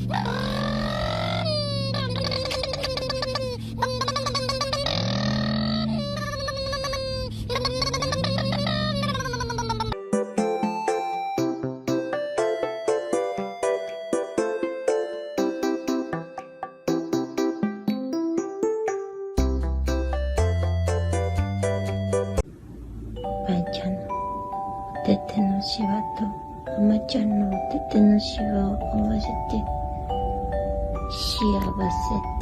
ばあちゃんのお手手のシワとおまちゃんのお手手のシワを合わせて幸せ。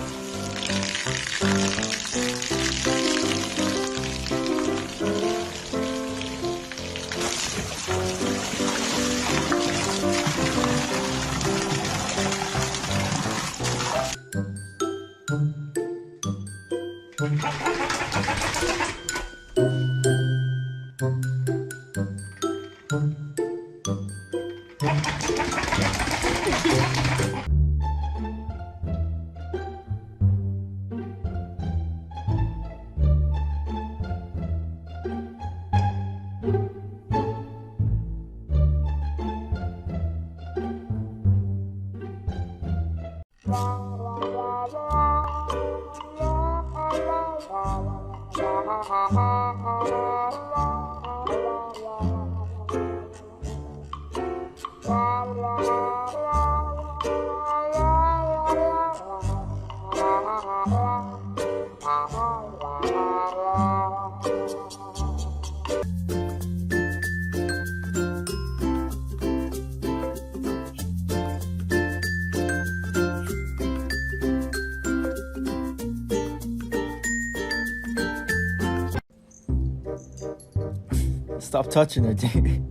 Stop touching her, dude.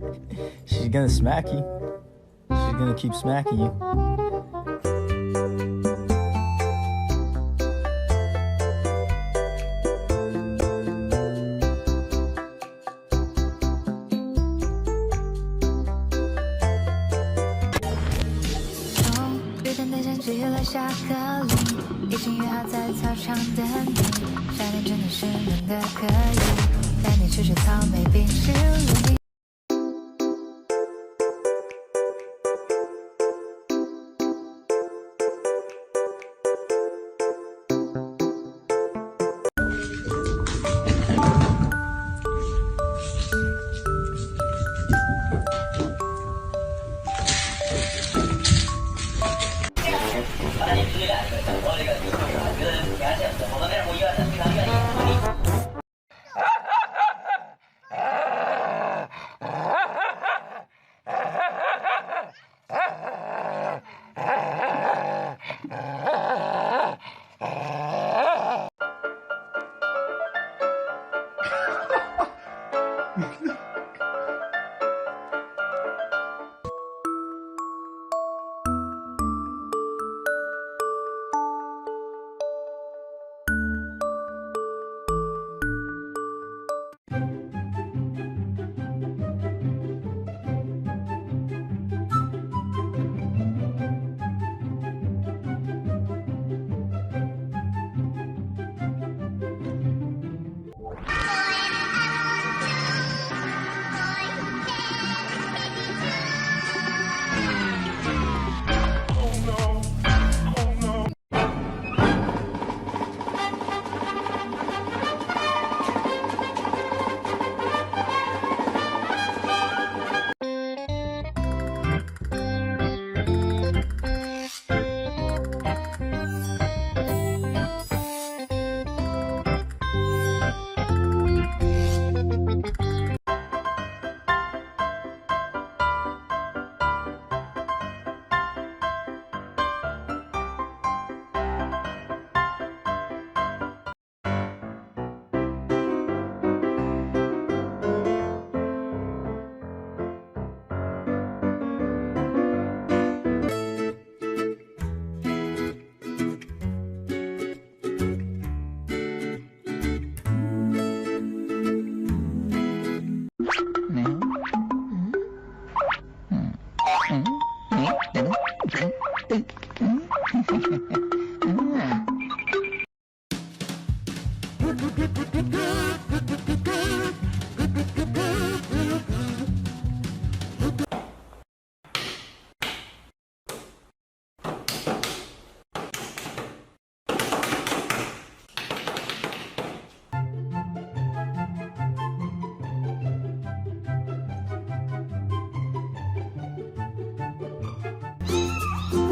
She's gonna smack you. She's gonna keep smacking you.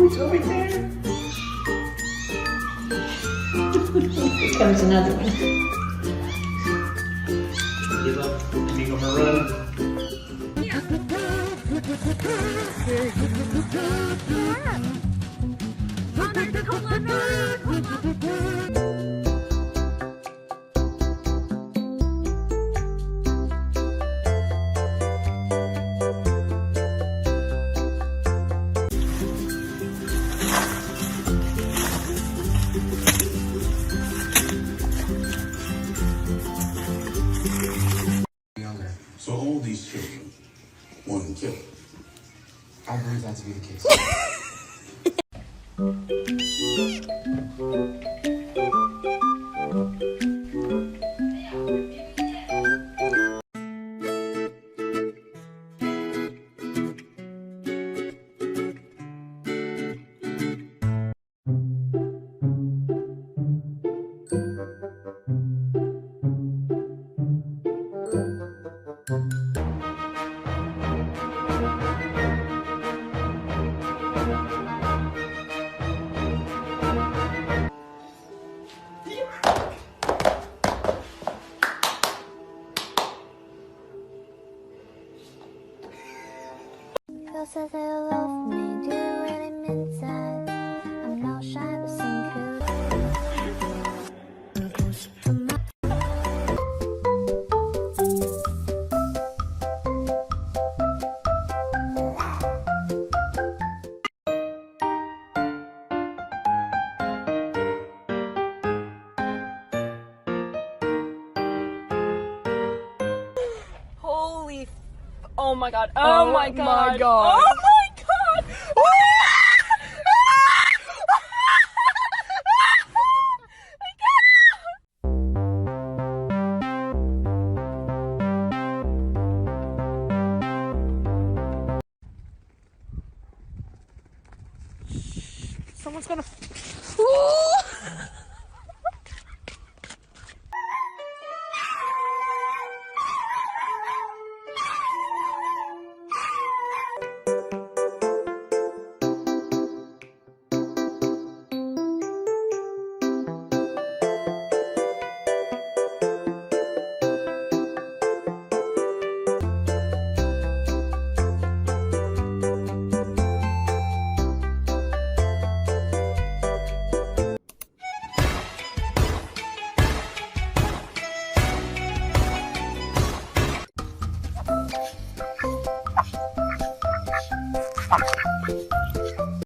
Here comes another one. Give up. Think I'm gonna run. So all these children want to kill her. I believe that to be the case. Girl says they love me, do you really mean that? I'm not shy, but think Holy, oh my god, oh my god, oh my god. Someone's gonna. Ooh!